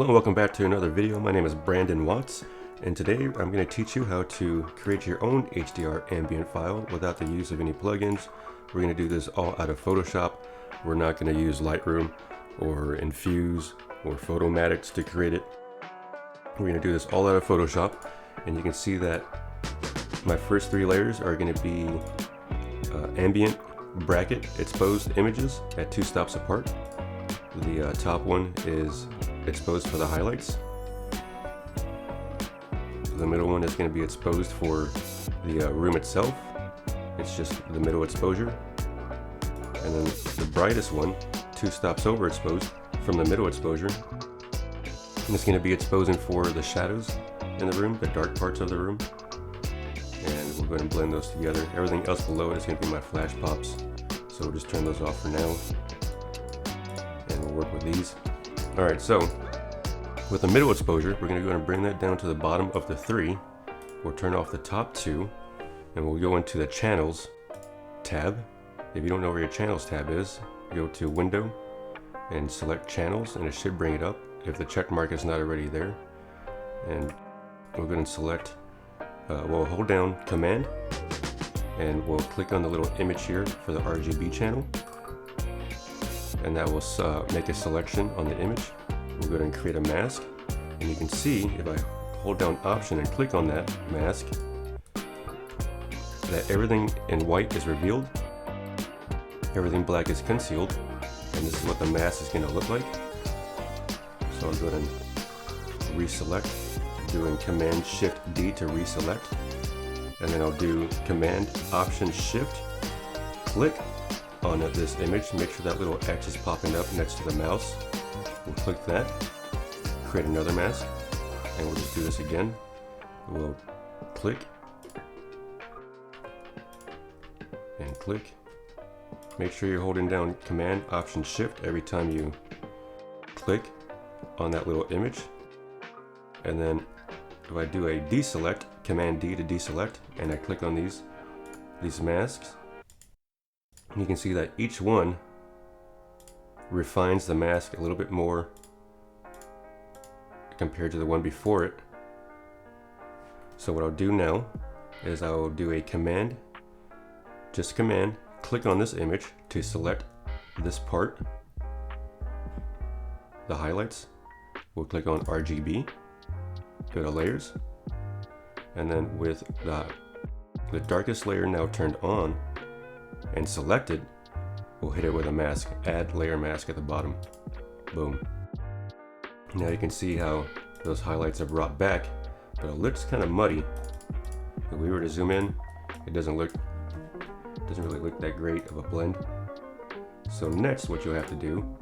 Hello and welcome back to another video. My name is Brandon Watts, and today I'm going to teach you how to create your own HDR ambient file without the use of any plugins. We're going to do this all out of Photoshop. We're not going to use Lightroom or Enfuse or Photomatix to create it. We're going to do this all out of Photoshop, and you can see that my first three layers are going to be ambient bracket exposed images at 2 stops apart. The top one is exposed for the highlights. The middle one is going to be exposed for the room itself. It's just the middle exposure. And then the brightest one, 2 stops over exposed from the middle exposure. And it's going to be exposing for the shadows in the room, the dark parts of the room. And we'll go ahead and blend those together. Everything else below it is going to be my flash pops. So we'll just turn those off for now. And we'll work with these. Alright, so with the middle exposure, we're going to go and bring that down to the bottom of the 3. We'll turn off the top 2, and we'll go into the Channels tab. If you don't know where your Channels tab is, go to Window and select Channels, and it should bring it up if the check mark is not already there. And we'll go and select, we'll hold down Command, and we'll click on the little image here for the RGB channel. And that will make a selection on the image. We'll go ahead and create a mask, and you can see if I hold down Option and click on that mask that everything in white is revealed, everything black is concealed, and this is what the mask is going to look like. So I'll go ahead and reselect, doing Command Shift D to reselect, and then I'll do Command Option Shift click on this image. Make sure that little X is popping up next to the mouse. We'll click that, create another mask, and we'll just do this again. We'll click and click. Make sure you're holding down Command Option Shift every time you click on that little image. And then if I do a deselect, Command D to deselect, and I click on these masks, you can see that each one refines the mask a little bit more compared to the one before it. So what I'll do now is I will do a command, just command, click on this image to select this part, the highlights. We'll click on RGB, go to layers, and then with the darkest layer now turned on and selected, we'll hit it with a mask, add layer mask at the bottom. Boom. Now you can see how those highlights are brought back, but it looks kind of muddy. If we were to zoom in, it doesn't really look that great of a blend. So next, what you'll have to do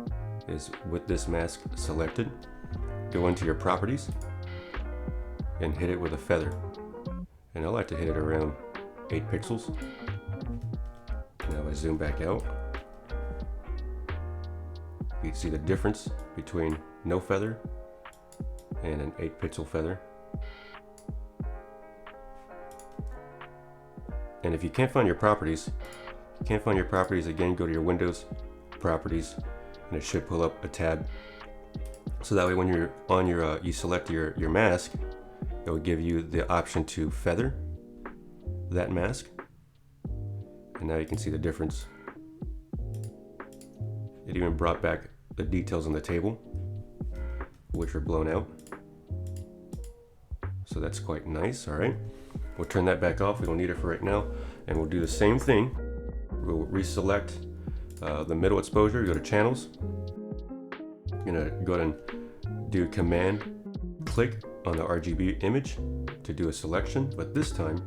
is, with this mask selected, go into your properties and hit it with a feather. And I like to hit it around 8 pixels. Now if I zoom back out, you can see the difference between no feather and an 8 pixel feather. And if you can't find your properties, again, go to your Windows, Properties, and it should pull up a tab. So that way when you're on your, you select your mask, it will give you the option to feather that mask. And now you can see the difference. It even brought back the details on the table, which were blown out. So that's quite nice. All right, we'll turn that back off. We don't need it for right now. And we'll do the same thing. We'll reselect the middle exposure, go to Channels. I'm gonna go ahead and do Command, click on the RGB image to do a selection, but this time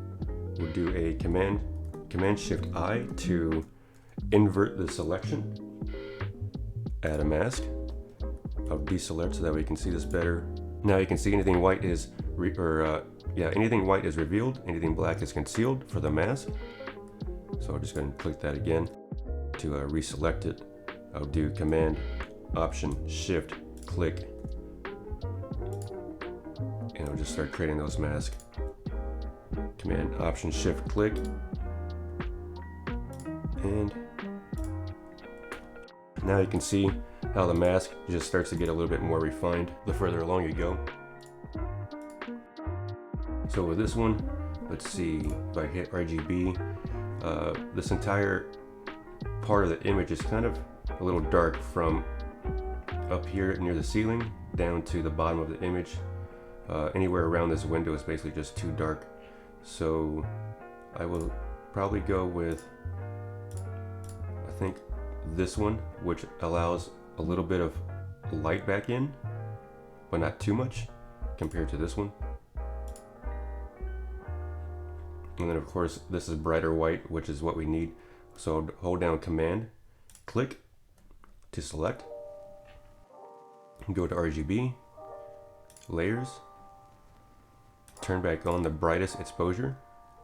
we'll do a Command Shift I to invert the selection, add a mask. I'll deselect so that we can see this better. Now you can see anything white is anything white is revealed, anything black is concealed for the mask. So I'll just go ahead and click that again to reselect it. I'll do Command Option Shift click, and I'll just start creating those masks. Command Option Shift click, and now you can see how the mask just starts to get a little bit more refined the further along you go. So with this one, let's see, if I hit RGB, this entire part of the image is kind of a little dark from up here near the ceiling down to the bottom of the image. Anywhere around this window is basically just too dark. So I will probably go with, I think, this one, which allows a little bit of light back in, but not too much compared to this one. And then of course this is brighter white, which is what we need. So hold down Command, click to select, go to RGB, layers, turn back on the brightest exposure,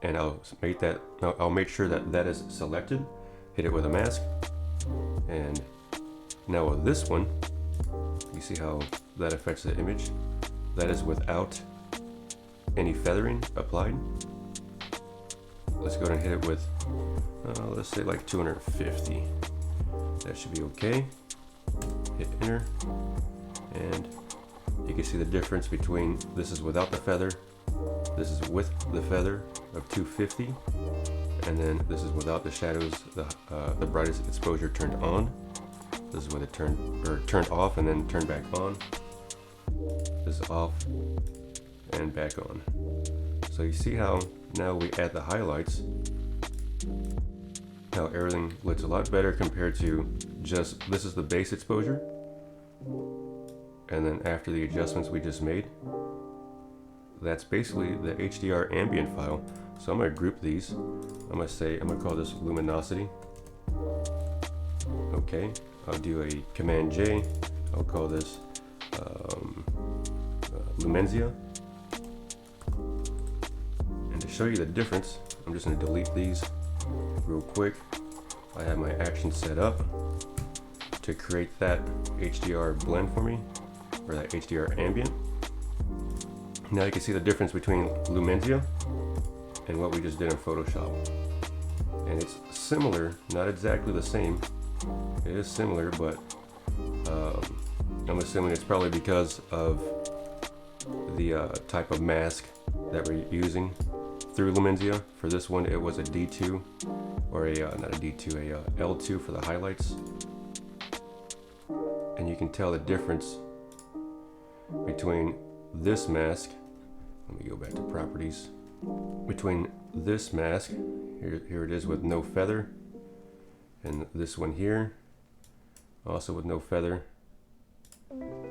and I'll make sure that that is selected. Hit it with a mask, and now with this one, you see how that affects the image. That is without any feathering applied. Let's go ahead and hit it with, let's say like 250. That should be okay. Hit enter, and you can see the difference between this is without the feather, this is with the feather of 250, and then this is without the shadows, the brightest exposure turned on. This is with it turned off and then turned back on. This is off and back on. So you see how now we add the highlights, how everything looks a lot better compared to just, this is the base exposure, and then after the adjustments we just made, that's basically the HDR ambient file. So I'm going to group these. I'm going to call this luminosity. Okay, I'll do a Command J. I'll call this Lumenzia. And to show you the difference, I'm just going to delete these real quick. I have my action set up to create that HDR blend for me, or that HDR ambient. Now you can see the difference between Lumenzia and what we just did in Photoshop. And it's similar, not exactly the same. It is similar, but I'm assuming it's probably because of the type of mask that we're using through Lumenzia. For this one, it was a D2, or not a D2, a L2 for the highlights. And you can tell the difference between this mask. Let me go back to properties. Between this mask, here it is with no feather, and this one here, also with no feather.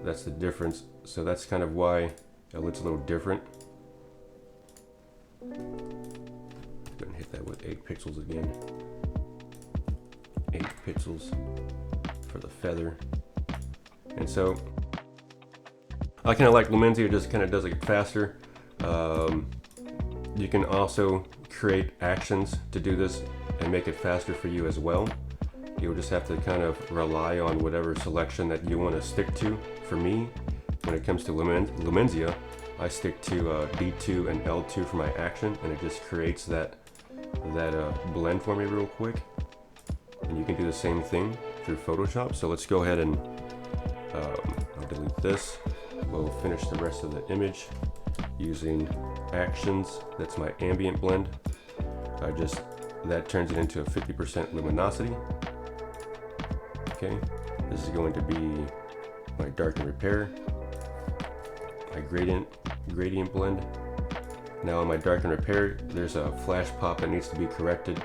That's the difference. So that's kind of why it looks a little different. Go ahead and hit that with 8 pixels again. 8 pixels for the feather. And so I kind of like Lumenzia, just kind of does it faster. You can also create actions to do this and make it faster for you as well. You'll just have to kind of rely on whatever selection that you want to stick to. For me, when it comes to Lumenzia, I stick to D2 and L2 for my action, and it just creates that blend for me real quick. And you can do the same thing through Photoshop. So let's go ahead and I'll delete this. We'll finish the rest of the image using actions. That's my ambient blend. That turns it into a 50% luminosity. Okay, this is going to be my darken repair, my gradient blend. Now in my darken repair, there's a flash pop that needs to be corrected,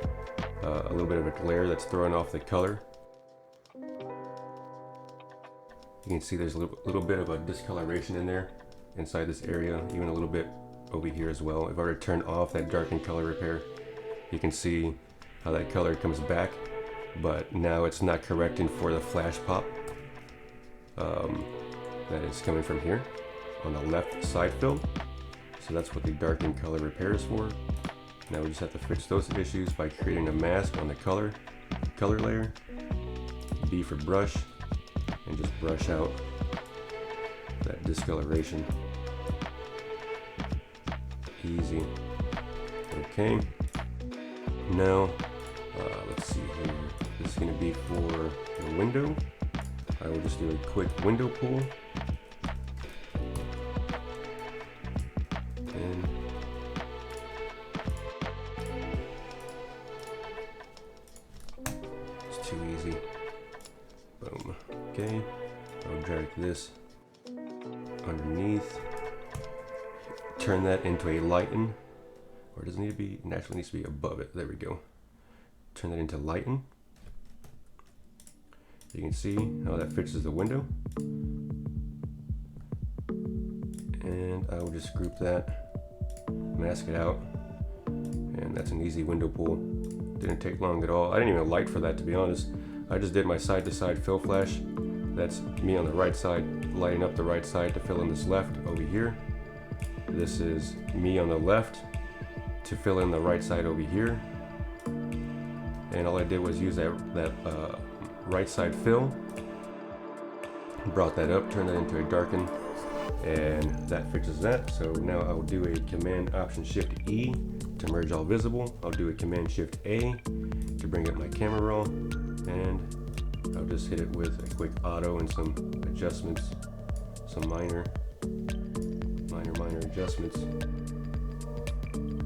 a little bit of a glare that's throwing off the color. You can see there's a little bit of a discoloration in there inside this area, even a little bit over here as well. If I were to turn off that darken color repair, you can see how that color comes back, but now it's not correcting for the flash pop that is coming from here on the left side fill. So that's what the darken color repair is for. Now we just have to fix those issues by creating a mask on the color layer, B for brush, and just brush out that discoloration. Easy. Okay. Now, let's see here. This is going to be for the window. I will just do a quick window pull. And it's too easy. Boom. Okay. I'll drag this underneath. Turn that into a lighten. Or does it need to be, naturally needs to be above it. There we go. Turn that into lighten. You can see how that fixes the window. And I will just group that, mask it out, and that's an easy window pull. Didn't take long at all. I didn't even light for that, to be honest. I just did my side-to-side fill flash. That's me on the right side, lighting up the right side to fill in this left over here. This is me on the left to fill in the right side over here. And all I did was use that right side fill, brought that up, turned that into a darken, and that fixes that. So now I will do a Command Option Shift E to merge all visible. I'll do a Command Shift A to bring up my camera roll, and I'll just hit it with a quick auto and some adjustments, some minor adjustments.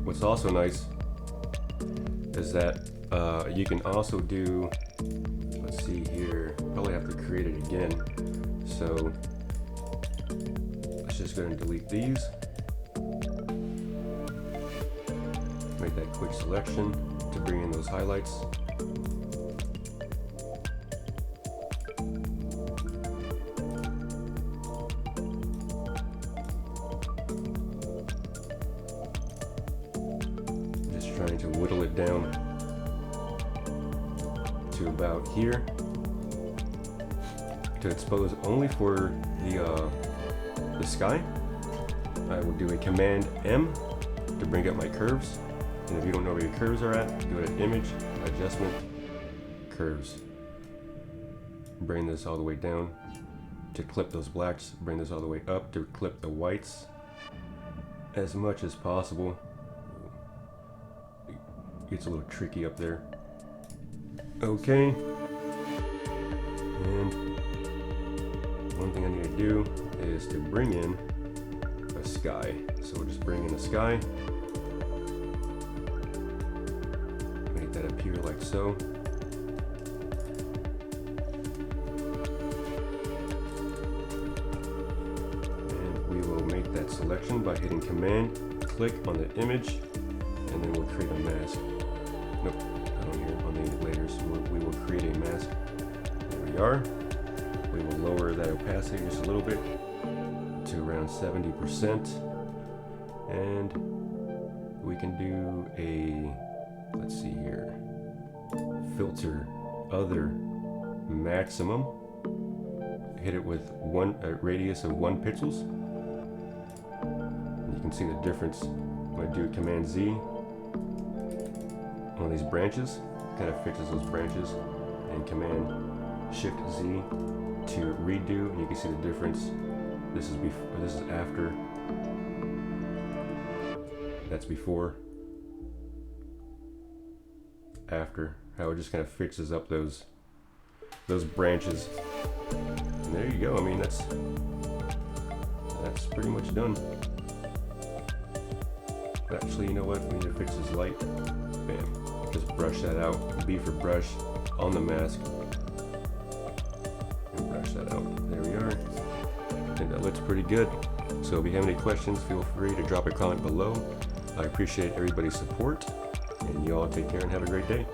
What's also nice is that you can also do, let's see here, probably have to create it again. So let's just go ahead and delete these. Make that quick selection to bring in those highlights. Just trying to whittle it down to about here, to expose only for the sky. I will do a Command M to bring up my curves, and if you don't know where your curves are at, go to Image, Adjustment, Curves. Bring this all the way down to clip those blacks, bring this all the way up to clip the whites as much as possible. It gets a little tricky up there. Okay, and one thing I need to do is to bring in a sky. So we'll just bring in a sky, make that appear like so. And we will make that selection by hitting Command, click on the image, and then we'll create a mask. Nope. On the layers, we will create a mask. There we are. We will lower that opacity just a little bit to around 70%, and we can do a, let's see here, filter other maximum. Hit it with a radius of 1 pixels. And you can see the difference when I do Command Z on these branches. Kind of fixes those branches, and Command Shift Z to redo, and you can see the difference. This is before, this is after. That's before. After. How it just kind of fixes up those branches. And there you go. I mean, that's pretty much done. Actually, you know what? We need to fix this light. Bam. Just brush that out. B for brush on the mask. And brush that out. There we are. I think that looks pretty good. So if you have any questions, feel free to drop a comment below. I appreciate everybody's support. And you all take care and have a great day.